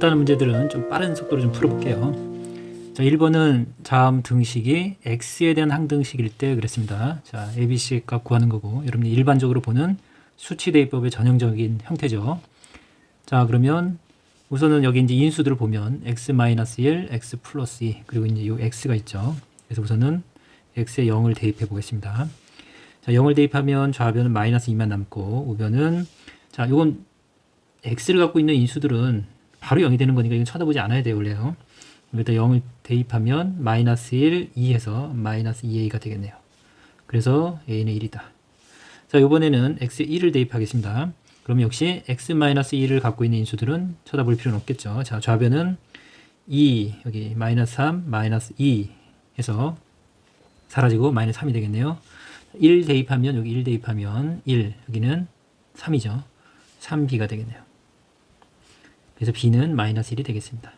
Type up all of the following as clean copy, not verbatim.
간단한 문제들은 좀 빠른 속도로 좀 풀어볼게요. 자, 1번은 다음 등식이 x에 대한 항등식일 때 그랬습니다. 자, abc 값 구하는 거고, 여러분이 일반적으로 보는 수치 대입법의 전형적인 형태죠. 자, 그러면 우선은 여기 이제 인수들을 보면 x-1, x 플러스 2, 그리고 이제 요 x가 있죠. 그래서 우선은 x에 0을 대입해 보겠습니다. 자, 0을 대입하면 좌변은 마이너스 2만 남고, 우변은, 자, 요건 x를 갖고 있는 인수들은 바로 0이 되는 거니까 이건 쳐다보지 않아야 돼요, 원래요. 여기다 0을 대입하면 마이너스 1, 2해서 마이너스 2a가 되겠네요. 그래서 a는 1이다. 자, 이번에는 x에 1을 대입하겠습니다. 그럼 역시 x-1을 갖고 있는 인수들은 쳐다볼 필요는 없겠죠. 자, 좌변은 2, 여기 마이너스 3, 마이너스 2 해서 사라지고 마이너스 3이 되겠네요. 1 대입하면, 여기 1 대입하면 1, 여기는 3이죠. 3b가 되겠네요. 그래서 b는 마이너스 1이 되겠습니다.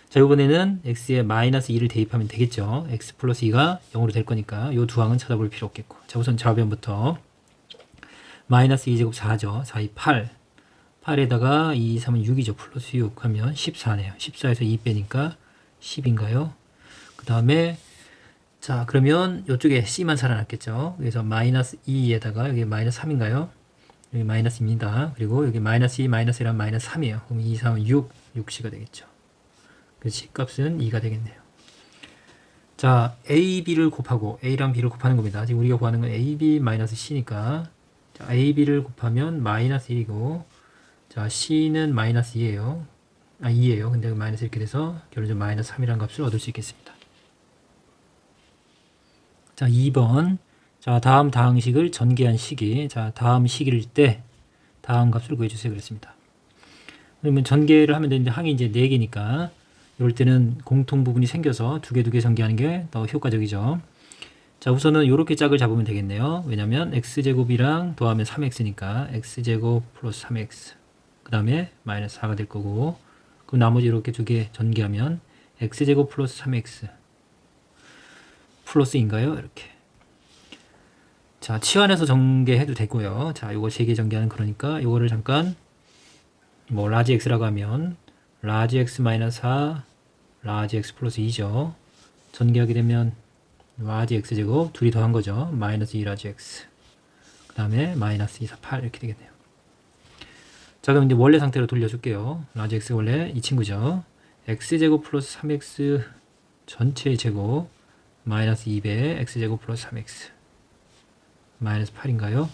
자, 이번에는 x에 마이너스 2를 대입하면 되겠죠. x 플러스 2가 0으로 될 거니까 이 두 항은 쳐다볼 필요 없겠고. 자, 우선 좌변부터 마이너스 2제곱 4죠. 4, 2, 8. 8에다가 2, 3은 6이죠. 플러스 6 하면 14네요. 14에서 2 빼니까 10인가요? 그 다음에 자, 그러면 이쪽에 c만 살아났겠죠. 그래서 마이너스 2에다가 여기 마이너스 3인가요? 여기 마이너스입니다. 그리고 여기 마이너스 2, 마이너스 1하면 마이너스 3이에요. 그럼 2, 3은 6, 6c가 되겠죠. 그래서 c 값은 2가 되겠네요. 자, a, b를 곱하고 a랑 b를 곱하는 겁니다. 지금 우리가 구하는 건 a, b 마이너스 c니까 자, a, b를 곱하면 마이너스 1이고 자, c는 마이너스 2예요. 2예요. 근데 마이너스 이렇게 돼서 결론적으로 마이너스 3이라는 값을 얻을 수 있겠습니다. 자, 2번. 자, 다음 다항식을 전개한 식이 자, 다음 식일 때 다음 값을 구해주세요. 그랬습니다. 그러면 전개를 하면 되는데 항이 이제 4개니까 이럴 때는 공통 부분이 생겨서 두 개 전개하는 게 더 효과적이죠. 자, 우선은 이렇게 짝을 잡으면 되겠네요. 왜냐면 x제곱이랑 더하면 3x니까 x제곱 플러스 3x 그 다음에 마이너스 4가 될 거고, 그럼 나머지 이렇게 두 개 전개하면 x제곱 플러스 3x 플러스인가요? 이렇게. 자, 치환해서 전개해도 되고요. 자, 요거 3개 전개하는 거니까 요거를 잠깐 뭐 라지 x라고 하면 라지 x 마이너스 4 라지 x 플러스 2죠. 전개하게 되면 라지 x제곱 둘이 더한 거죠. 마이너스 2 라지 x 그 다음에 마이너스 2, 4, 8 이렇게 되겠네요. 자, 그럼 이제 원래 상태로 돌려줄게요. 라지 x 원래 이 친구죠. x제곱 플러스 3x 전체의 제곱 마이너스 2배 x제곱 플러스 3x 마이너스 8인가요?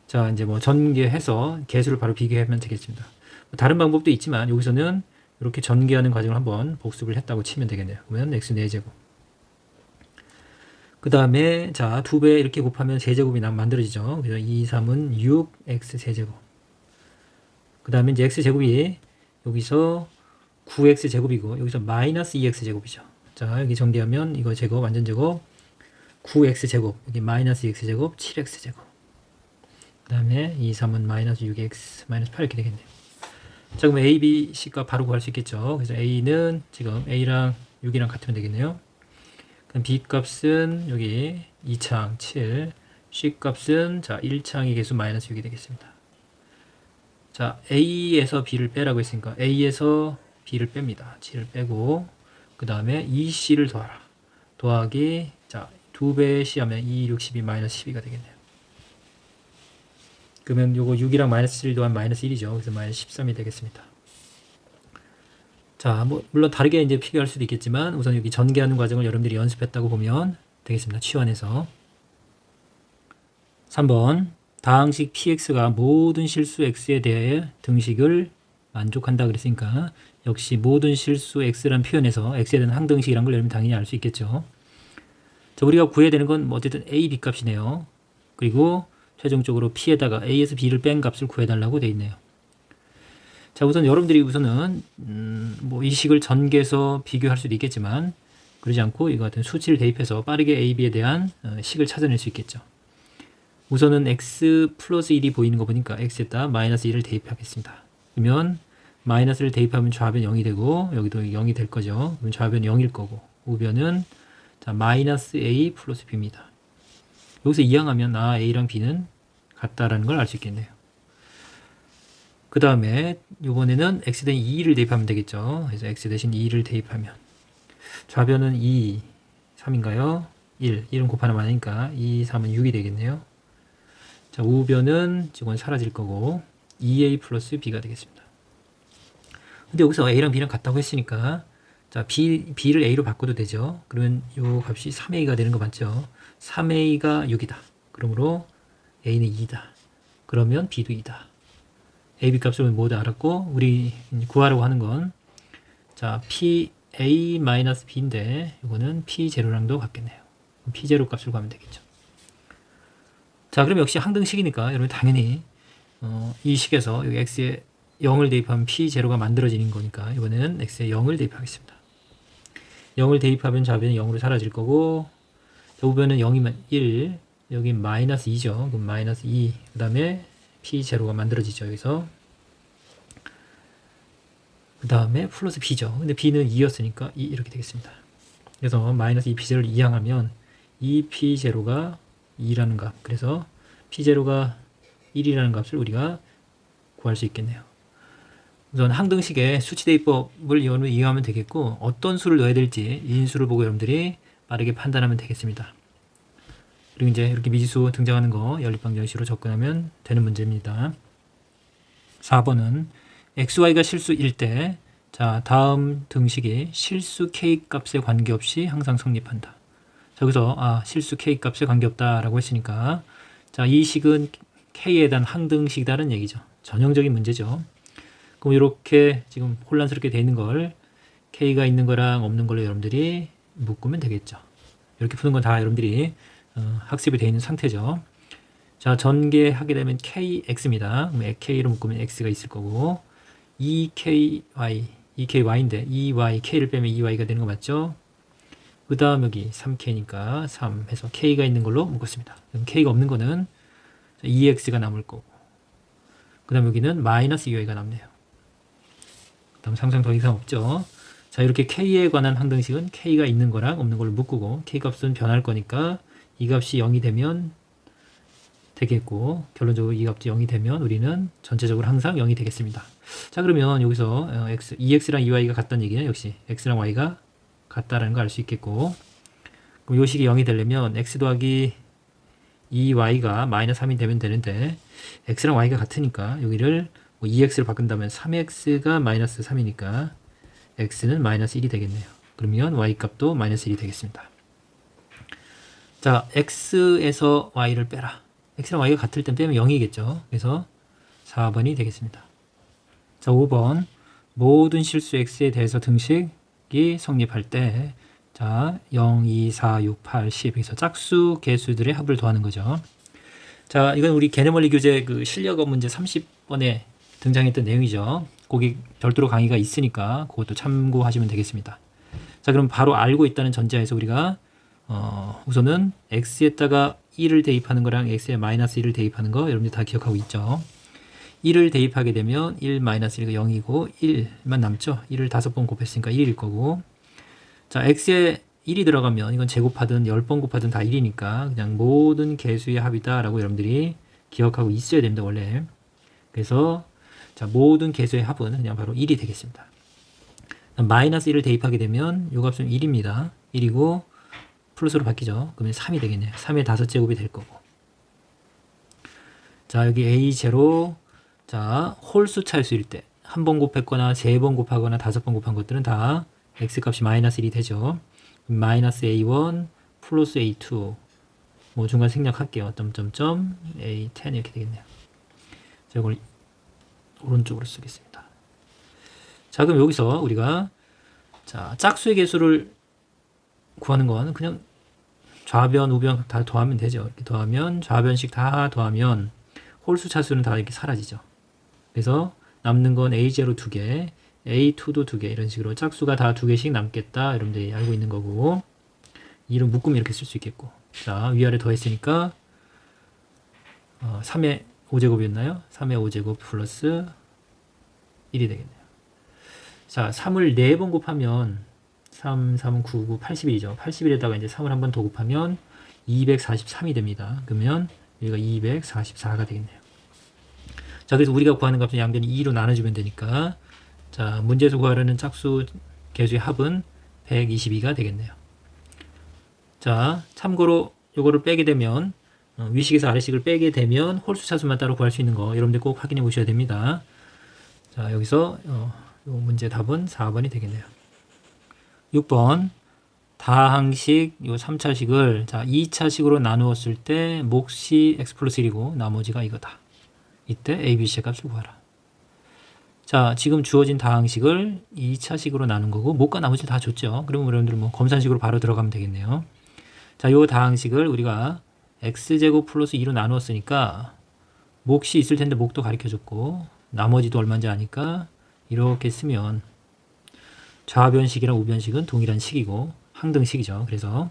자, 이제 뭐 전개해서 개수를 바로 비교하면 되겠습니다. 다른 방법도 있지만 여기서는 이렇게 전개하는 과정을 한번 복습을 했다고 치면 되겠네요. 그러면 x 4제곱. 그 다음에 자, 2배 이렇게 곱하면 세제곱이 만들어지죠. 그래서 2, 3은 6 x 세제곱. 그 다음에 이제 x 제곱이 여기서 9x 제곱이고 여기서 마이너스 2x 제곱이죠. 자, 여기 전개하면 이거 제곱 완전 제곱 9x 제곱 여기 마이너스 2x 제곱 7x 제곱. 그 다음에 2, 3은 마이너스 6x 마이너스 8 이렇게 되겠네요. 자, 그럼 a, b, c 값 바로 구할 수 있겠죠. 그래서 a는 지금 a랑 6이랑 같으면 되겠네요. 그럼 b 값은 여기 2창 7, c 값은 자 1창의 개수 마이너스 6이 되겠습니다. 자, a에서 b를 빼라고 했으니까 a에서 b를 뺍니다. 7을 빼고 그 다음에 2c를 더하라. 더하기 자 2배 c 하면 2, 6, 12 마이너스 12가 되겠네요. 그러면 요거 6이랑 마이너스 1 더하면 마이너스 1이죠. 그래서 마이너스 13이 되겠습니다. 자, 뭐 물론 다르게 이제 비교할 수도 있겠지만 우선 여기 전개하는 과정을 여러분들이 연습했다고 보면 되겠습니다. 치환해서 3번 다항식 px가 모든 실수 x에 대해 등식을 만족한다 그랬으니까 역시 모든 실수 x라는 표현에서 x에 대한 항등식이란 걸 여러분 당연히 알 수 있겠죠. 자, 우리가 구해야 되는 건 뭐 어쨌든 a, b 값이네요. 그리고 최종적으로 p에다가 a에서 b를 뺀 값을 구해달라고 되어 있네요. 자, 우선 여러분들이 우선은 뭐 이 식을 전개해서 비교할 수도 있겠지만 그러지 않고 이거 같은 수치를 대입해서 빠르게 a, b에 대한 식을 찾아낼 수 있겠죠. 우선은 x 플러스 1이 보이는 거 보니까 x에다 마이너스 1을 대입하겠습니다. 그러면 마이너스를 대입하면 좌변 0이 되고 여기도 0이 될 거죠. 그럼 좌변 0일 거고 우변은 자, 마이너스 a 플러스 b입니다. 여기서 이항하면 a랑 b는 같다라는 걸 알 수 있겠네요. 그 그 다음에 이번에는 x 대신 2를 대입하면 되겠죠. 그래서 x 대신 2를 대입하면 좌변은 2, 3인가요? 1은 곱하면 많으니까 2, 3은 6이 되겠네요. 자, 우변은 이건 사라질 거고 2a 플러스 b가 되겠습니다. 근데 여기서 a랑 b랑 같다고 했으니까 자, b를 a로 바꿔도 되죠. 그러면 이 값이 3a가 되는 거 맞죠? 3a가 6이다. 그러므로 a는 2다. 그러면 b도 2다. a, b 값을 모두 알았고 우리 구하려고 하는 건 자, a-b인데 이거는 p0랑도 같겠네요. p0 값을 구하면 되겠죠. 자, 그럼 역시 항등식이니까 여러분 당연히 이 식에서 여기 x에 0을 대입하면 p0가 만들어지는 거니까 이번에는 x에 0을 대입하겠습니다. 0을 대입하면 좌변이 0으로 사라질 거고 우변은 0이면 1, 여기 마이너스 2죠. 그럼 마이너스 2, 그 다음에 p0가 만들어지죠. 여기서 그 다음에 플러스 b죠. 근데 b는 2였으니까 2 이렇게 되겠습니다. 그래서 마이너스 2p0를 이항하면 2p0가 2라는 값, 그래서 p0가 1이라는 값을 우리가 구할 수 있겠네요. 우선 항등식의 수치대입법을 이용하면 되겠고 어떤 수를 넣어야 될지 인수를 보고 여러분들이 빠르게 판단하면 되겠습니다. 그리고 이제 이렇게 미지수 등장하는 거 연립방정식으로 접근하면 되는 문제입니다. 4번은 xy가 실수일 때 자, 다음 등식이 실수 k 값에 관계없이 항상 성립한다. 자, 여기서 실수 k 값에 관계없다라고 했으니까 자, 이 식은 k에 대한 항등식이다라는 얘기죠. 전형적인 문제죠. 그럼 이렇게 지금 혼란스럽게 되어 있는 걸 k가 있는 거랑 없는 걸로 여러분들이 묶으면 되겠죠. 이렇게 푸는 건 다 여러분들이 학습이 되어 있는 상태죠. 자, 전개하게 되면 kx입니다. 그럼 k로 묶으면 x가 있을 거고 2ky인데 2y, k를 빼면 2y가 되는 거 맞죠? 그 다음 여기 3k니까 3 해서 k가 있는 걸로 묶었습니다. 그럼 k가 없는 거는 2x가 남을 거고 그 다음 여기는 마이너스 2y가 남네요. 그 다음 상상 더 이상 없죠. 자, 이렇게 k에 관한 항등식은 k가 있는 거랑 없는 걸로 묶고 k 값은 변할 거니까 이 값이 0이 되면 되겠고 결론적으로 이 값이 0이 되면 우리는 전체적으로 항상 0이 되겠습니다. 자, 그러면 여기서 2x랑 2y가 같다는 얘기는 역시 x랑 y가 같다라는 걸 알 수 있겠고 그럼 이 식이 0이 되려면 x 더하기 2y가 마이너스 3이 되면 되는데 x랑 y가 같으니까 여기를 2x를 바꾼다면 3x가 마이너스 3이니까 x는 마이너스 1이 되겠네요. 그러면 y 값도 마이너스 1이 되겠습니다. 자, x에서 y를 빼라. x랑 y가 같을 땐 빼면 0이겠죠. 그래서 4번이 되겠습니다. 자, 5번 모든 실수 x에 대해서 등식이 성립할 때 자, 0, 2, 4, 6, 8, 10 여기서 짝수 개수들의 합을 더하는 거죠. 자, 이건 우리 개념원리 교재 그 실력업 문제 30번에 등장했던 내용이죠. 거기 별도로 강의가 있으니까 그것도 참고하시면 되겠습니다. 자, 그럼 바로 알고 있다는 전제하에서 우리가 우선은 x에다가 1을 대입하는 거랑 x에 마이너스 1을 대입하는 거 여러분들 다 기억하고 있죠. 1을 대입하게 되면 1 마이너스 1가 0이고 1만 남죠. 1을 5번 곱했으니까 1일 거고 자, x에 1이 들어가면 이건 제곱하든 10번 곱하든 다 1이니까 그냥 모든 개수의 합이다 라고 여러분들이 기억하고 있어야 됩니다. 원래. 그래서 자, 모든 개수의 합은 그냥 바로 1이 되겠습니다. 마이너스 1을 대입하게 되면 이 값은 1입니다. 1이고 플러스로 바뀌죠. 그러면 3이 되겠네요. 3의 5제곱이 될 거고. 자, 여기 a0 자, 홀수 차일수일 때 한 번 곱했거나 3번 곱하거나 5번 곱한 것들은 다 x 값이 마이너스 1이 되죠. 마이너스 a1 플러스 a2 뭐 중간 생략할게요. 점점점 a10 이렇게 되겠네요. 자, 이걸 오른쪽으로 쓰겠습니다. 자, 그럼 여기서 우리가 자, 짝수의 개수를 구하는 건 그냥 좌변, 우변 다 더하면 되죠. 이렇게 더하면 좌변식 다 더하면 홀수 차수는 다 이렇게 사라지죠. 그래서 남는 건 a0 2개, a2도 2개 이런 식으로 짝수가 다 2개씩 남겠다. 여러분들이 알고 있는 거고 이를 묶으면 이렇게 쓸 수 있겠고 자, 위아래 더했으니까 3의 5제곱이었나요? 3의 5제곱 플러스 1이 되겠네요. 자, 3을 4번 곱하면 3, 3은 9, 9, 81이죠. 81에다가 이제 3을 한 번 더 곱하면 243이 됩니다. 그러면 여기가 244가 되겠네요. 자, 그래서 우리가 구하는 값은 양변이 2로 나눠주면 되니까, 자, 문제에서 구하려는 짝수 개수의 합은 122가 되겠네요. 자, 참고로 요거를 빼게 되면, 위식에서 아래식을 빼게 되면 홀수 차수만 따로 구할 수 있는 거 여러분들 꼭 확인해 보셔야 됩니다. 자, 여기서 요 문제 답은 4번이 되겠네요. 6번 다항식 요 3차식을 자 2차식으로 나누었을 때 몫이 x 플러스 1이고 나머지가 이거다. 이때 a, b, c의 값을 구하라. 자, 지금 주어진 다항식을 2차식으로 나눈 거고 몫과 나머지 다 줬죠. 그러면 여러분들 뭐 검산식으로 바로 들어가면 되겠네요. 자, 요 다항식을 우리가 x제곱 플러스 2로 나누었으니까 몫이 있을 텐데 몫도 가르쳐줬고 나머지도 얼마인지 아니까 이렇게 쓰면 좌변식이랑 우변식은 동일한 식이고 항등식이죠. 그래서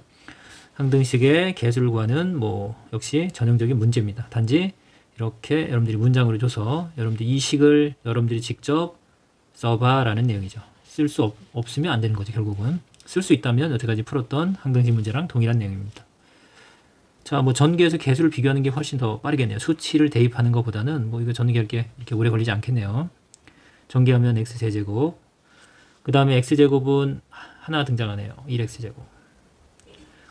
항등식의 개수를 구하는 뭐 역시 전형적인 문제입니다. 단지 이렇게 여러분들이 문장으로 줘서 여러분들이 이 식을 여러분들이 직접 써봐라는 내용이죠. 쓸 수 없으면 안 되는 거죠. 결국은 쓸 수 있다면 여태까지 풀었던 항등식 문제랑 동일한 내용입니다. 자, 뭐 전개에서 개수를 비교하는 게 훨씬 더 빠르겠네요. 수치를 대입하는 것보다는 뭐 이거 전개할 게 이렇게 오래 걸리지 않겠네요. 전개하면 x 세제곱, 그 다음에 x제곱은 하나 등장하네요. 1x제곱.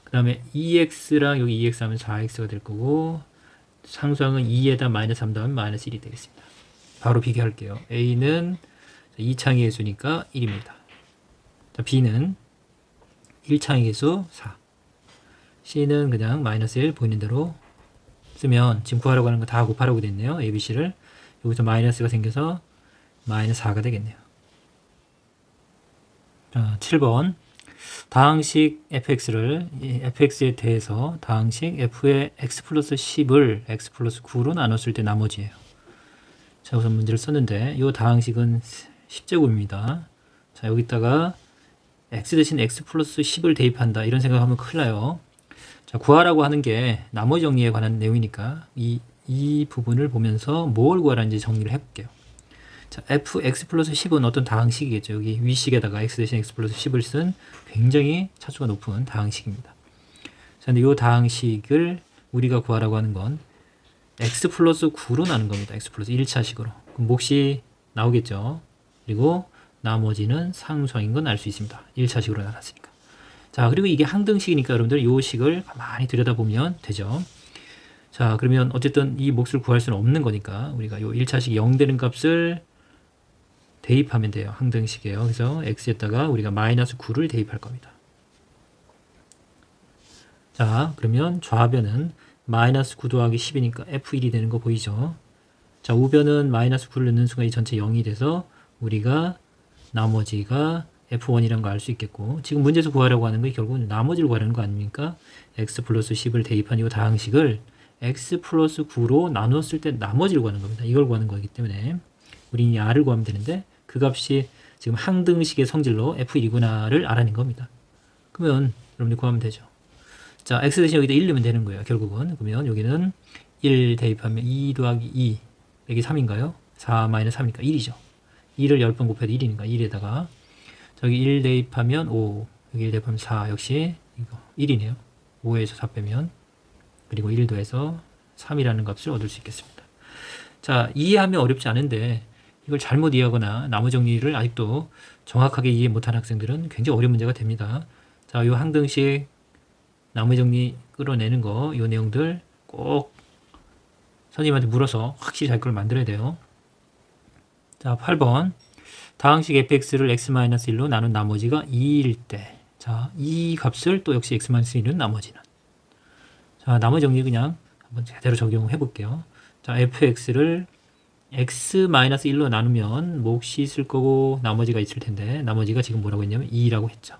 그 다음에 2x랑 여기 2x 하면 4x가 될 거고 상수항은 2에다 마이너스 3 더하면 마이너스 1이 되겠습니다. 바로 비교할게요. a는 2창의 개수니까 1입니다. 자, b는 1창의 개수 4. c는 그냥 마이너스 1 보이는 대로 쓰면 지금 구하라고 하는 거 다 곱하라고 됐네요. a, b, c를. 여기서 마이너스가 생겨서 마이너스 4가 되겠네요. 자, 7번 다항식 fx를 fx에 대해서 다항식 f의 x 플러스 10을 x 플러스 9로 나눴을 때 나머지예요. 자, 우선 문제를 썼는데 이 다항식은 10제곱입니다. 자, 여기다가 x 대신 x 플러스 10을 대입한다 이런 생각하면 큰일 나요. 자, 구하라고 하는 게 나머지 정리에 관한 내용이니까 이 부분을 보면서 뭘 구하라는지 정리를 해볼게요. 자, fx 플러스 10은 어떤 다항식이겠죠. 여기 위식에다가 x 대신 x 플러스 10을 쓴 굉장히 차수가 높은 다항식입니다. 자, 근데 이 다항식을 우리가 구하라고 하는 건 x 플러스 9로 나눈 겁니다. x 플러스 1차식으로. 그럼 몫이 나오겠죠. 그리고 나머지는 상수항인 건 알 수 있습니다. 1차식으로 나눴으니까. 자, 그리고 이게 항등식이니까 여러분들 이 식을 가만히 들여다보면 되죠. 자, 그러면 어쨌든 이 몫을 구할 수는 없는 거니까 우리가 이 1차식이 0 되는 값을 대입하면 돼요. 항등식이에요. 그래서 x에다가 우리가 마이너스 9를 대입할 겁니다. 자, 그러면 좌변은 마이너스 9 더하기 10이니까 f1이 되는 거 보이죠? 자, 우변은 마이너스 9를 넣는 순간 이 전체 0이 돼서 우리가 나머지가 f1이라는 거 알 수 있겠고 지금 문제에서 구하려고 하는 게 결국은 나머지를 구하려는 거 아닙니까? x 플러스 10을 대입한 이 다항식을 x 플러스 9로 나누었을 때 나머지를 구하는 겁니다. 이걸 구하는 거기 때문에 우리는 이 r을 구하면 되는데 그 값이 지금 항등식의 성질로 f1이구나를 알아낸 겁니다. 그러면 여러분들 구하면 되죠. 자, x 대신 여기다 1 넣으면 되는 거예요. 결국은. 그러면 여기는 1 대입하면 2 더하기 2 여기 3인가요? 4 마이너스 3이니까 1이죠. 2를 10번 곱해도 1이니까 1에다가 저기 1 대입하면 5 여기 1 대입하면 4 역시 이거 1이네요. 5에서 4 빼면 그리고 1 더해서 3이라는 값을 얻을 수 있겠습니다. 자, 이해하면 어렵지 않은데 이걸 잘못 이해하거나 나무 정리를 아직도 정확하게 이해 못한 학생들은 굉장히 어려운 문제가 됩니다. 자, 이 항등식 나무 정리 끌어내는 거, 이 내용들 꼭 선생님한테 물어서 확실히 잘 걸 만들어야 돼요. 자, 8번 다항식 fx를 x-1로 나눈 나머지가 2일 때 자, 이 값을 또 역시 x-1은 나머지는 자, 나머지 정리 그냥 한번 제대로 적용해 볼게요. 자, fx를 x-1로 나누면 몫이 있을 거고 나머지가 있을 텐데 나머지가 지금 뭐라고 했냐면 2라고 했죠.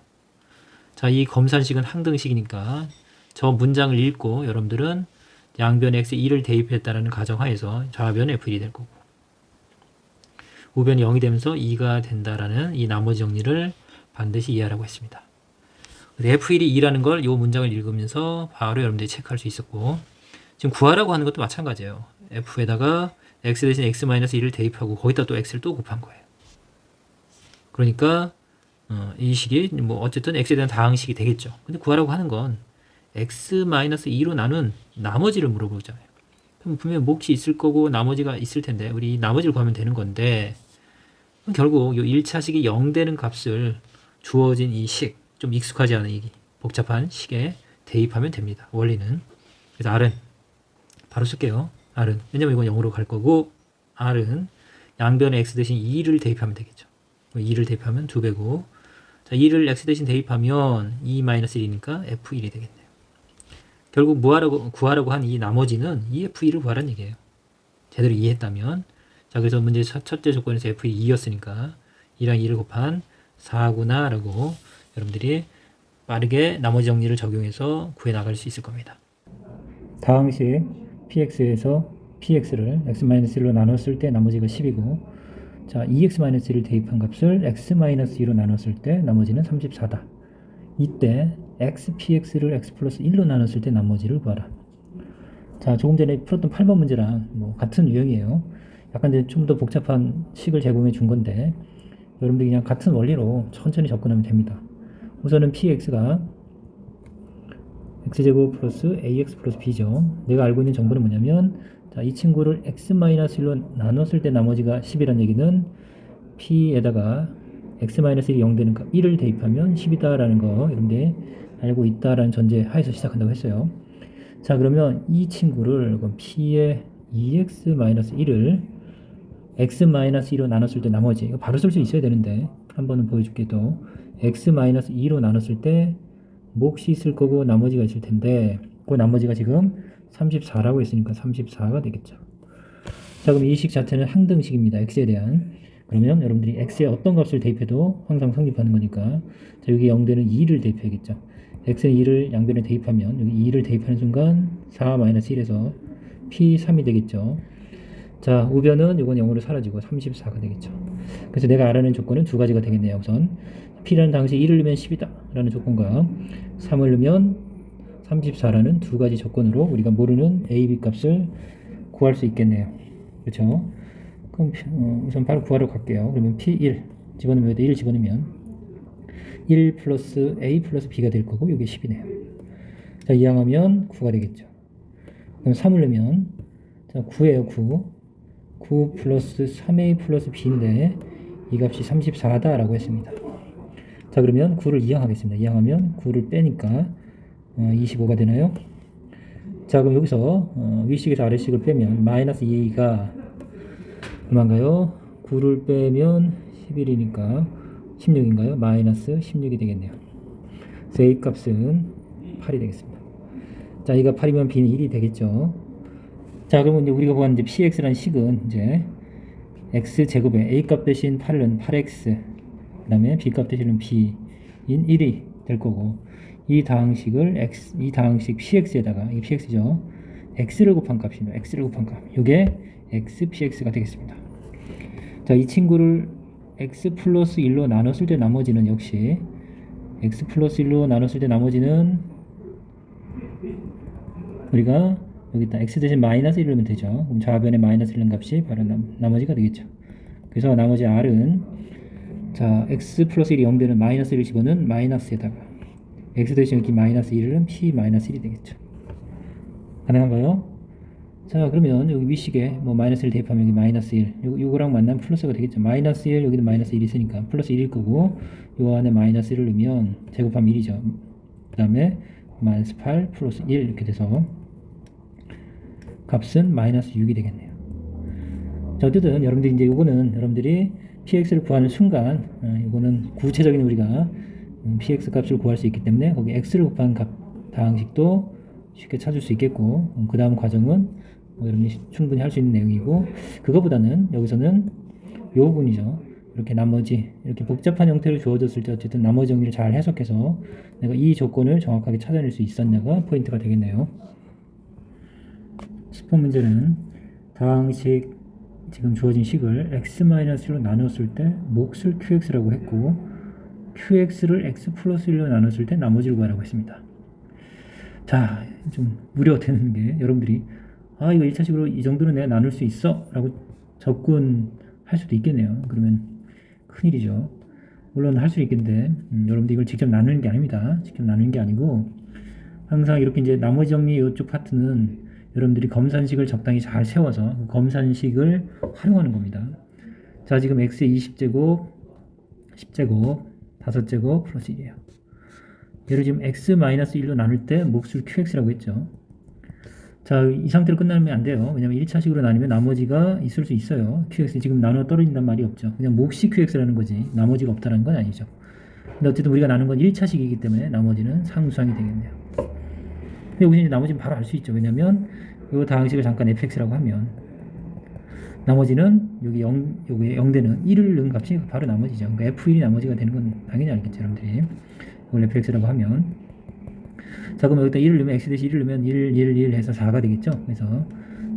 자, 이 검산식은 항등식이니까 저 문장을 읽고 여러분들은 양변에 x에 2를 대입했다는 가정하에서 좌변에 f1이 될 거고 우변이 0이 되면서 2가 된다라는 이 나머지 정리를 반드시 이해하라고 했습니다. f1이 2라는 걸 이 문장을 읽으면서 바로 여러분들이 체크할 수 있었고 지금 구하라고 하는 것도 마찬가지예요. f에다가 x 대신 x-1을 대입하고 거기다 또 x를 또 곱한 거예요. 그러니까 이 식이 뭐 어쨌든 x에 대한 다항식이 되겠죠. 근데 구하라고 하는 건 x-2로 나눈 나머지를 물어보잖아요. 그럼 분명 몫이 있을 거고 나머지가 있을 텐데 우리 이 나머지를 구하면 되는 건데 결국 이 1차식이 0 되는 값을 주어진 이 식, 좀 익숙하지 않은 이 복잡한 식에 대입하면 됩니다. 원리는. 그래서 R은 바로 쓸게요. R은. 왜냐면 이건 0으로 갈 거고 R은 양변에 X 대신 2를 대입하면 되겠죠. 2를 대입하면 2배고 자, 2를 X 대신 대입하면 2-1이니까 F1이 되겠네요. 결국 구하라고 한 이 나머지는 이 F1을 구하라는 얘기예요. 제대로 이해했다면. 자, 그래서 문제 첫째 조건에서 F1이 2였으니까 2랑 2를 곱한 4구나 라고 여러분들이 빠르게 나머지 정리를 적용해서 구해 나갈 수 있을 겁니다. 다항식 px에서 px를 x-1로 나눴을 때 나머지가 10이고 자, 2x-1을 대입한 값을 x-2로 나눴을 때 나머지는 34다. 이때 x-px를 x 플러스 1로 나눴을 때 나머지를 구하라. 자, 조금 전에 풀었던 8번 문제랑 뭐 같은 유형이에요. 약간 좀 더 복잡한 식을 제공해 준 건데 여러분들이 그냥 같은 원리로 천천히 접근하면 됩니다. 우선은 px가 x제곱 플러스 ax 플러스 b죠. 내가 알고 있는 정보는 뭐냐면 자, 이 친구를 x-1로 나눴을 때 나머지가 10이라는 얘기는 p에다가 x-1이 0 되는 값 1을 대입하면 10이다 라는 거 여러분들 알고 있다 라는 전제 하에서 시작한다고 했어요. 자, 그러면 이 친구를 p의 2x-1을 x-2로 나눴을 때 나머지 이거 바로 쓸 수 있어야 되는데 한 번은 보여줄게 또 x-2로 나눴을 때 몫이 있을 거고 나머지가 있을 텐데 그 나머지가 지금 34라고 했으니까 34가 되겠죠. 자, 그럼 이 식 자체는 항등식입니다. x에 대한. 그러면 여러분들이 x에 어떤 값을 대입해도 항상 성립하는 거니까 자, 여기 0되는 2를 대입해야겠죠. x에 2를 양변에 대입하면 여기 2를 대입하는 순간 4-1에서 p3이 되겠죠. 자, 우변은 이건 0으로 사라지고 34가 되겠죠. 그래서 내가 알아낸 조건은 두 가지가 되겠네요. 우선 p라는 당시 1을 넣으면 10이다 라는 조건과 3을 넣으면 34라는 두 가지 조건으로 우리가 모르는 a, b 값을 구할 수 있겠네요. 그렇죠? 그럼 우선 바로 구하러 갈게요. 그러면 p1 집어넣으면 여기다 1 집어넣으면 1 플러스 a 플러스 b가 될 거고 이게 10이네요. 자, 이항하면 9가 되겠죠. 그럼 3을 넣으면 자, 9예요. 9 플러스 3a 플러스 b인데 이 값이 34다 라고 했습니다. 자, 그러면 9를 이항하겠습니다. 이항하면 9를 빼니까 25가 되나요? 자, 그럼 여기서 위식에서 아래식을 빼면 마이너스 2a가 얼마인가요? 9를 빼면 11이니까 16인가요? 마이너스 16이 되겠네요. 그래서 a 값은 8이 되겠습니다. 자, 이가 8이면 b는 1이 되겠죠. 자, 그러면 이제 우리가 구한 이제 px라는 식은 이제 x 제곱에 a 값 대신 8은 8x, 그 다음에 b 값 대신은 b인 1이 될 거고, 이 다항식을 이 다항식 px에다가 이 px죠. x를 곱한 값입니다. x를 곱한 값. 이게 x px가 되겠습니다. 자, 이 친구를 x 플러스 1로 나눴을 때 나머지는 역시 x 플러스 1로 나눴을 때 나머지는 우리가 여기다 x 대신 마이너스 1을 넣으면 되죠. 그럼 좌변에 마이너스 1는 값이 바로 나머지가 되겠죠. 그래서 나머지 r은 자, x 플러스 1이 0 되는 마이너스 1을 집어넣은 마이너스에다가 x 대신 여기 마이너스 1은 p 마이너스 1이 되겠죠. 가능한가요? 자, 그러면 여기 위식에 뭐 마이너스 1 대입하면 여기 마이너스 1 요거랑 만나면 플러스가 되겠죠. 마이너스 1 여기는 마이너스 1이 있으니까 플러스 1일 거고 요 안에 마이너스 1을 넣으면 제곱하면 1이죠. 그 다음에 마이너스 8 플러스 1 이렇게 돼서 값은 마이너스 6이 되겠네요. 자, 어쨌든 여러분들이 이제 요거는 여러분들이 px를 구하는 순간 요거는 구체적인 우리가 px 값을 구할 수 있기 때문에 거기 x를 곱한 값 다항식도 쉽게 찾을 수 있겠고 그 다음 과정은 여러분이 충분히 할 수 있는 내용이고 그거보다는 여기서는 요 부분이죠. 이렇게 나머지 이렇게 복잡한 형태로 주어졌을 때 어쨌든 나머지 정리를 잘 해석해서 내가 이 조건을 정확하게 찾아낼 수 있었냐가 포인트가 되겠네요. 10번 문제는 다항식 지금 주어진 식을 x-1로 나눴을 때 몫을 qx라고 했고 qx를 x 플러스 1로 나눴을 때 나머지를 구하라고 했습니다. 자, 좀 우려되는 게 여러분들이 이거 1차식으로 이 정도는 내가 나눌 수 있어 라고 접근할 수도 있겠네요. 그러면 큰일이죠. 물론 할 수 있겠는데 여러분들 이걸 직접 나누는 게 아닙니다. 직접 나누는 게 아니고 항상 이렇게 이제 나머지 정리 이쪽 파트는 여러분들이 검산식을 적당히 잘 세워서 그 검산식을 활용하는 겁니다. 자, 지금 x의 20제곱, 10제곱, 5제곱 플러스 1이에요. 얘를 지금 x-1로 나눌 때 몫을 qx라고 했죠. 자, 이 상태로 끝나면 안 돼요. 왜냐면 1차식으로 나누면 나머지가 있을 수 있어요. qx 지금 나눠 떨어진단 말이 없죠. 그냥 몫이 qx라는 거지 나머지가 없다는 건 아니죠. 근데 어쨌든 우리가 나눈 건 1차식이기 때문에 나머지는 상수항이 되겠네요. 근데 우리는 나머지는 바로 알 수 있죠. 왜냐면 이 다항식을 잠깐 fx라고 하면 나머지는 여기 0되는 1을 넣은 값이 바로 나머지죠. 그러니까 f1이 나머지가 되는 건 당연히 알겠죠, 여러분들이. 이걸 fx라고 하면, 자, 그럼 여기다 1을 넣으면 x 대신 1을 넣으면 1 해서 4가 되겠죠. 그래서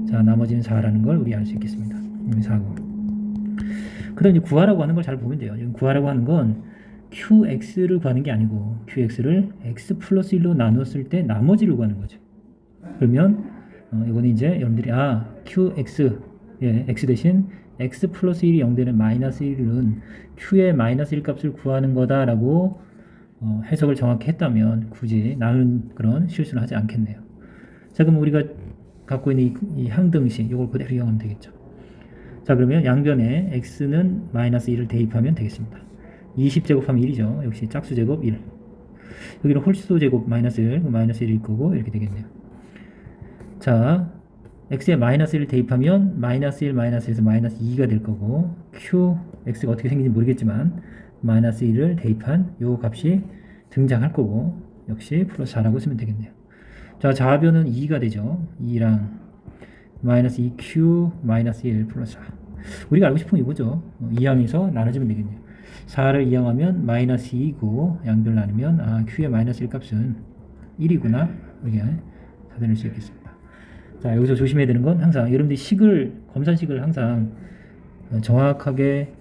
자, 나머지는 4라는 걸 우리 알 수 있겠습니다. 4고. 그다음 이제 구하라고 하는 걸 잘 보면 돼요. 지금 구하라고 하는 건 qx를 구하는 게 아니고 qx를 x 플러스 1로 나눴을 때 나머지를 구하는 거죠. 그러면 이거는 이제 여러분들이 qx, 예, x 대신 x 플러스 1이 0되는 마이너스 1은 q의 마이너스 1 값을 구하는 거다라고 해석을 정확히 했다면 굳이 나눈 그런 실수를 하지 않겠네요. 자, 그럼 우리가 갖고 있는 이 항등식 이걸 그대로 이용하면 되겠죠. 자, 그러면 양변에 x는 마이너스 1을 대입하면 되겠습니다. 20제곱하면 1이죠. 역시 짝수제곱 1. 여기는 홀수제곱 마이너스 1, 마이너스 1일 거고 이렇게 되겠네요. 자, x에 마이너스 1을 대입하면 마이너스 1, 마이너스 1에서 마이너스 2가 될 거고 x가 어떻게 생긴지 모르겠지만 마이너스 1을 대입한 요 값이 등장할 거고 역시 플러스 4라고 쓰면 되겠네요. 자, 좌변은 2가 되죠. 2랑 마이너스 2q 마이너스 1 플러스 4. 우리가 알고 싶은 건 이거죠. 2항에서 나눠주면 되겠네요. 4를 2항하면 마이너스 2고 양변을 나누면 q의 마이너스 1 값은 1이구나. 이렇게 찾아낼 수 있겠습니다. 자, 여기서 조심해야 되는 건 항상 여러분들이 검산식을 항상 정확하게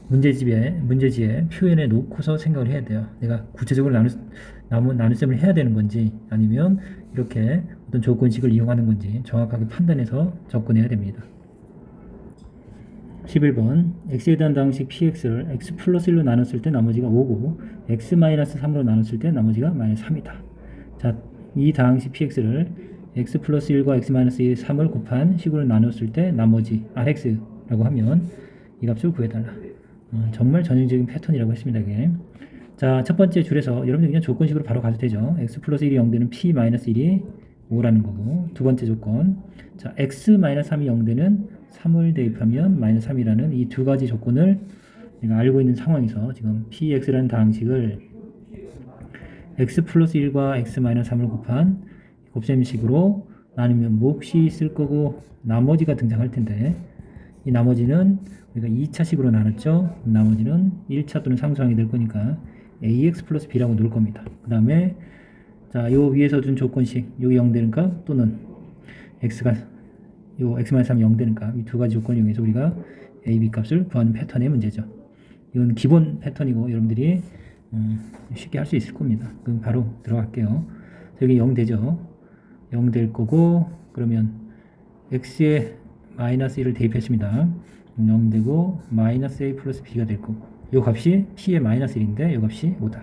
문제지에 표현해 놓고서 생각을 해야 돼요. 내가 구체적으로 나눗셈을 해야 되는 건지 아니면 이렇게 어떤 조건식을 이용하는 건지 정확하게 판단해서 접근해야 됩니다. 11번 x에 대한 다항식 px를 x 플러스 1로 나눴을 때 나머지가 5고 x 마이너스 3으로 나눴을 때 나머지가 마이너스 3이다. 자, 이 다항식 px를 x 플러스 1과 x 마이너스 3을 곱한 식으로 나눴을 때 나머지 rx라고 하면 이 값을 구해달라. 정말 전형적인 패턴이라고 했습니다. 이게. 자, 첫 번째 줄에서 여러분들 그냥 조건식으로 바로 가도 되죠. x 플러스 1이 0되는 p 마이너스 1이 5라는 거고, 두 번째 조건, 자, x 마이너스 3이 0되는 3을 대입하면 마이너스 3이라는 이 두 가지 조건을 내가 알고 있는 상황에서 지금 px라는 다항식을 x 플러스 1과 x 마이너스 3을 곱한 곱셈식으로 나누면 몫이 있을 거고 나머지가 등장할 텐데, 이 나머지는 우리가 2차식으로 나눴죠. 나머지는 1차 또는 상수항이 될 거니까 ax 플러스 b라고 놓을 겁니다. 그 다음에 자, 요 위에서 준 조건식, 여기 0 되는 값 또는 x가 요 x-3이 0 되는 값, 이 두 가지 조건을 이용해서 우리가 a, b 값을 구하는 패턴의 문제죠. 이건 기본 패턴이고 여러분들이 쉽게 할 수 있을 겁니다. 그럼 바로 들어갈게요. 여기 0 되죠. 0 될 거고, 그러면 x에 마이너스 1을 대입했습니다. 0 되고 마이너스 a 플러스 b가 될 거고, 이 값이 p의 마이너스 1인데 이 값이 5다.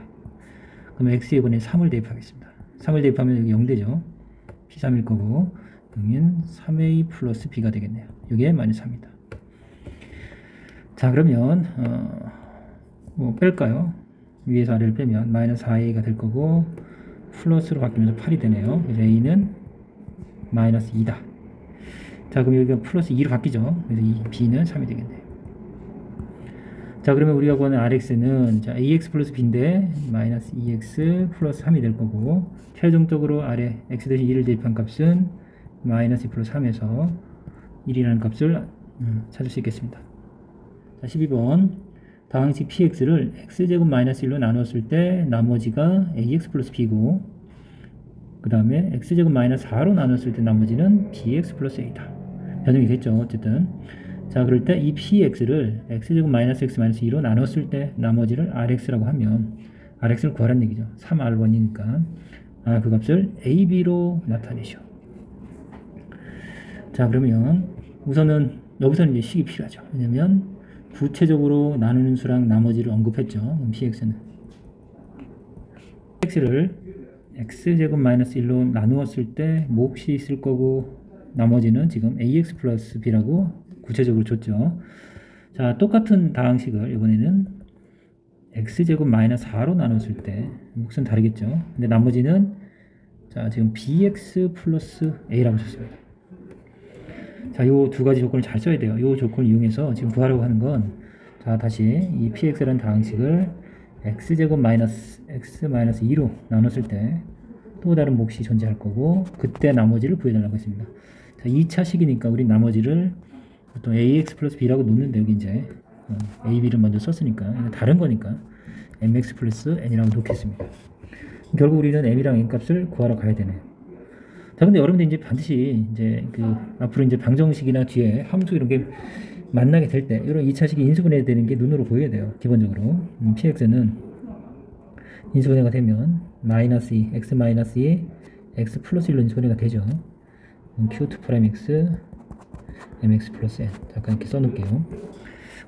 그러면 x에 이번에 3을 대입하겠습니다. 3을 대입하면 여기 0 되죠. p3일 거고, 그러면 3a 플러스 b가 되겠네요. 이게 마이너스 3이다. 자, 그러면 뭐 뺄까요? 위에서 아래를 빼면 마이너스 4a가 될 거고 플러스로 바뀌면서 8이 되네요. 그래서 a는 마이너스 2다. 자, 그럼 여기가 플러스 2로 바뀌죠. 그래서 이 b는 3이 되겠네요. 자, 그러면 우리가 구하는 rx는 자, ax 플러스 b인데 마이너스 2x 플러스 3이 될 거고, 최종적으로 아래 x 대신 2를 대입한 값은 마이너스 2 플러스 3에서 1이라는 값을 찾을 수 있겠습니다. 자, 12번 다항식 px를 x제곱 마이너스 1로 나눴을 때 나머지가 ax 플러스 b고, 그 다음에 x제곱 마이너스 4로 나눴을 때 나머지는 bx 플러스 a다. 변형이 됐죠. 어쨌든. 자, 그럴 때 이 px를 x제곱 마이너스 x 마이너스 2로 나눴을 때 나머지를 rx라고 하면 rx를 구하라는 얘기죠. 3r1이니까 그 값을 ab로 나타내죠. 자, 그러면 우선은 여기서는 이제 식이 필요하죠. 왜냐면 구체적으로 나누는 수랑 나머지를 언급했죠. px는 x를 x제곱 마이너스 1로 나누었을 때 몫이 있을 거고 나머지는 지금 ax 플러스 b라고 구체적으로 줬죠. 자, 똑같은 다항식을 이번에는 x제곱 마이너스 4로 나눴을 때 몫은 다르겠죠. 근데 나머지는 자, 지금 bx 플러스 a라고 줬습니다. 자, 요 두 가지 조건을 잘 써야 돼요. 요 조건을 이용해서 지금 구하려고 하는 건, 자, 다시 이 px라는 다항식을 x제곱 마이너스 x 마이너스 2로 나눴을 때 또 다른 몫이 존재할 거고, 그때 나머지를 구해달라고 했습니다. 자, 2차 식이니까 우리 나머지를 보통 ax 플러스 b라고 놓는데, 여기 이제 a, b를 먼저 썼으니까 다른 거니까 mx 플러스 n이라고 놓겠습니다. 결국 우리는 m이랑 n 값을 구하러 가야 되네요. 자, 근데 여러분들 이제 반드시 이제 앞으로 이제 방정식이나 뒤에 함수 이런 게 만나게 될 때 이런 2차식이 인수분해 되는 게 눈으로 보여야 돼요. 기본적으로 px는 인수분해가 되면 마이너스 2, x 마이너스 2, x 플러스 1로 인수분해가 되죠. q2 프라임 x, mx 플러스 n. 잠깐 이렇게 써놓을게요.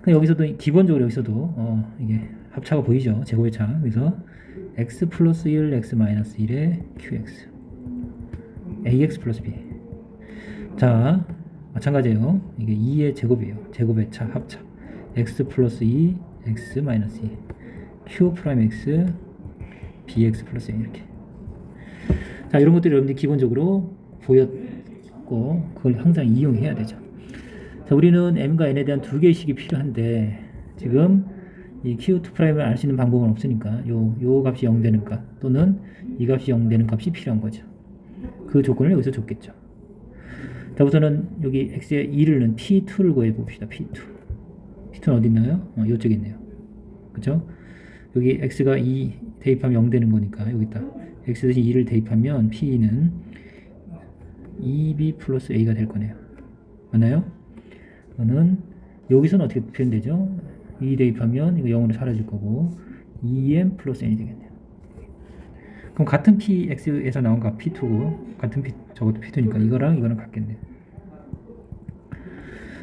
근데 여기서도 기본적으로 여기서도 이게 합차가 보이죠. 제곱의 차. 그래서 x 플러스 1, x 마이너스 1에 qx, ax 플러스 b. 자, 마찬가지예요. 이게 2의 제곱이에요. 제곱의 차, 합차. x 플러스 2, x 마이너스 2, q 프라임 x, bx 플러스 n 이렇게. 자, 이런 것들이 여러분들이 기본적으로 보였고 그걸 항상 이용해야 되죠. 자, 우리는 m과 n에 대한 두 개의 식이 필요한데 지금 이 q2 프라임을 알 수 있는 방법은 없으니까 요 값이 0 되는 값 또는 이 값이 0 되는 값이 필요한 거죠. 그 조건을 여기서 줬겠죠. 자, 우선은 여기 x의 2를 넣은 p2를 구해 봅시다. p2는 어디 있나요? 이쪽에 있네요. 그쵸? 여기 x가 2 대입하면 0 되는 거니까 여기 있다. x 대신 2를 대입하면 p는 2b 플러스 a가 될 거네요. 맞나요? 그거는 여기서는 어떻게 표현되죠? 2 대입하면 이거 0으로 사라질 거고 2m 플러스 n이 되겠네요. 그럼 같은 px에서 나온 값 p2고 같은 p, 저것도 p2니까 이거랑 이거랑 같겠네요.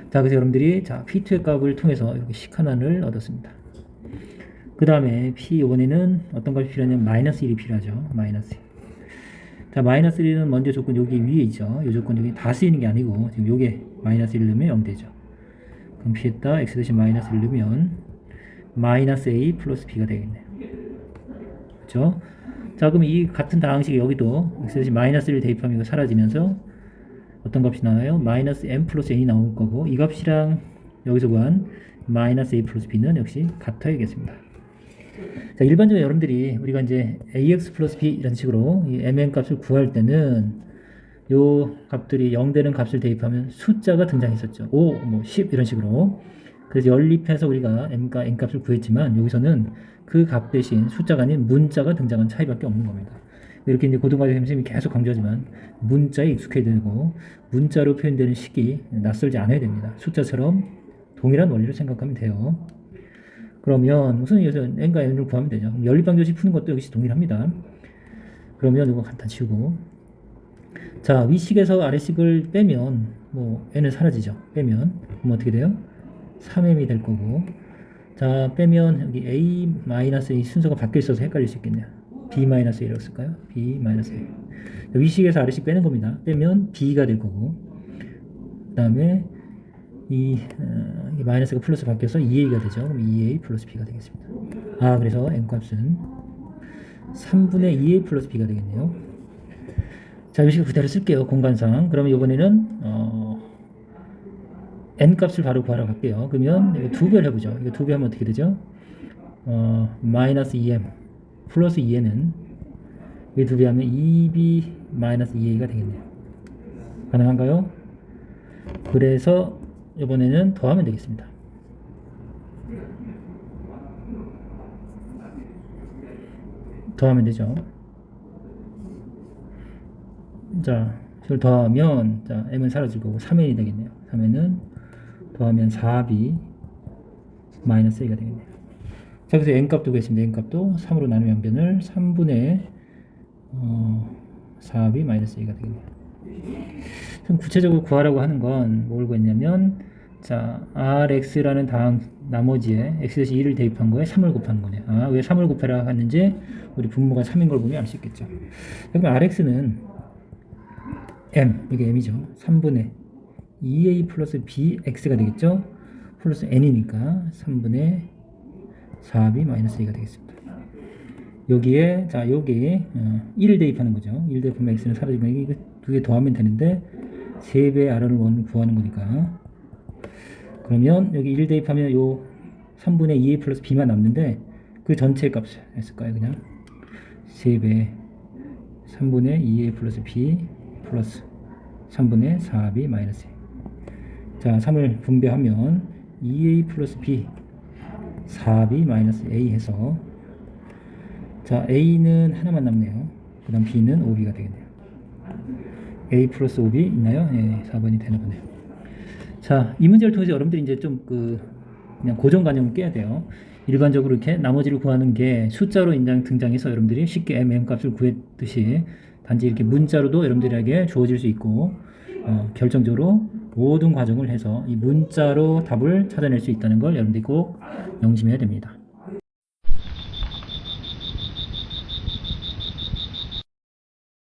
자, 그래서 여러분들이 자 p2의 값을 통해서 이렇게 식 하나를 얻었습니다. 그 다음에 p 이번에는 어떤 값이 필요하냐면 마이너스 1이 필요하죠. 마이너스 1. 자, 마이너스 1은 먼저 조건 여기 위에 있죠. 이 조건 여기 다 쓰이는 게 아니고 지금 요게 마이너스 1을 넣으면 0 되죠. 그럼 p에다 x 대신 마이너스 1을 넣으면 마이너스 a 플러스 b가 되겠네요. 그렇죠? 자, 그럼 이 같은 다항식이 여기도 x 대신 마이너스 1을 대입하면 이거 사라지면서 어떤 값이 나와요? 마이너스 m 플러스 n이 나올 거고 이 값이랑 여기서 구한 마이너스 a 플러스 b는 역시 같아야겠습니다. 자, 일반적으로 여러분들이 우리가 이제 ax 플러스 b 이런 식으로 이 mn 값을 구할 때는 요 값들이 0 되는 값을 대입하면 숫자가 등장했었죠. 5, 뭐 10 이런 식으로. 그래서 연립해서 우리가 m과 n 값을 구했지만 여기서는 그 값 대신 숫자가 아닌 문자가 등장한 차이밖에 없는 겁니다. 이렇게 이제 고등과정 선생님이 계속 강조하지만 문자에 익숙해야 되고 문자로 표현되는 식이 낯설지 않아야 됩니다. 숫자처럼 동일한 원리를 생각하면 돼요. 그러면 우선 여기서 n과 n을 구하면 되죠. 연립방정식 푸는 것도 역시 동일합니다. 그러면 이거 간단 치우고 자, 위식에서 아래식을 빼면 뭐 n은 사라지죠. 빼면 그럼 어떻게 돼요? 3m이 될 거고 자, 빼면 여기 a-a 순서가 바뀌어 있어서 헷갈릴 수 있겠네요. b-a라고 쓸까요? b-a 위식에서 아래식 빼는 겁니다. 빼면 b가 될 거고 그 다음에 이 마이너스가 플러스 바뀌어서 2a가 되죠. 그럼 2a 플러스 b가 되겠습니다. 아, 그래서 n값은 3분의 2a 플러스 b가 되겠네요. 자, 이 식을 그대로 쓸게요. 공간상. 그러면 이번에는 n값을 바로 구하러 갈게요. 그러면 이거 2배를 해보죠. 이거 2배 하면 어떻게 되죠? 마이너스 2m 플러스 2n은 이 2배 하면 2b 마이너스 2a가 되겠네요. 가능한가요? 그래서 이번에는 더하면 되겠습니다. 더하면 되죠. 자, 이걸 더하면 자, m은 사라질 거고 3n이 되겠네요. 3n은 더하면 4b 마이너스 a가 되겠네요. 자, 그래서 n값도 구했습니다. n값도 3으로 나누면 양변을 3분의 4b 마이너스 a가 되겠네요. 그럼 구체적으로 구하라고 하는 건 뭘 구했냐면 자, rx라는 다항 나머지에 x-1을 대입한 거에 3을 곱하는 거네. 아, 왜 3을 곱하라 했는지 우리 분모가 3인 걸 보면 알 수 있겠죠. 그럼 rx는 m, 이게 m이죠. 3분의 2a 플러스 bx가 되겠죠. 플러스 n이니까 3분의 4b 마이너스 a가 되겠습니다. 여기에 자 여기 1을 대입하는 거죠. 1 대입하면 x는 사라지면 이거 두 개 더하면 되는데 3배의 r을 구하는 거니까 그러면 여기 1 대입하면 요 3분의 2a 플러스 b만 남는데 그 전체 값 했을까요? 그냥 3배 3분의 2a 플러스 b 플러스 3분의 4b 마이너스 a. 자 3을 분배하면 2a 플러스 b 4b 마이너스 a 해서 자 a는 하나만 남네요. 그 다음 b는 5b가 되겠네요. a 플러스 5b 있나요? 예, 4번이 되나 보네요. 자, 이 문제를 통해서 여러분들이 이제 좀 그냥 고정관념을 깨야 돼요. 일반적으로 이렇게 나머지를 구하는 게 숫자로 등장해서 여러분들이 쉽게 m 값을 구했듯이 단지 이렇게 문자로도 여러분들에게 주어질 수 있고 결정적으로 모든 과정을 해서 이 문자로 답을 찾아낼 수 있다는 걸 여러분들이 꼭 명심해야 됩니다.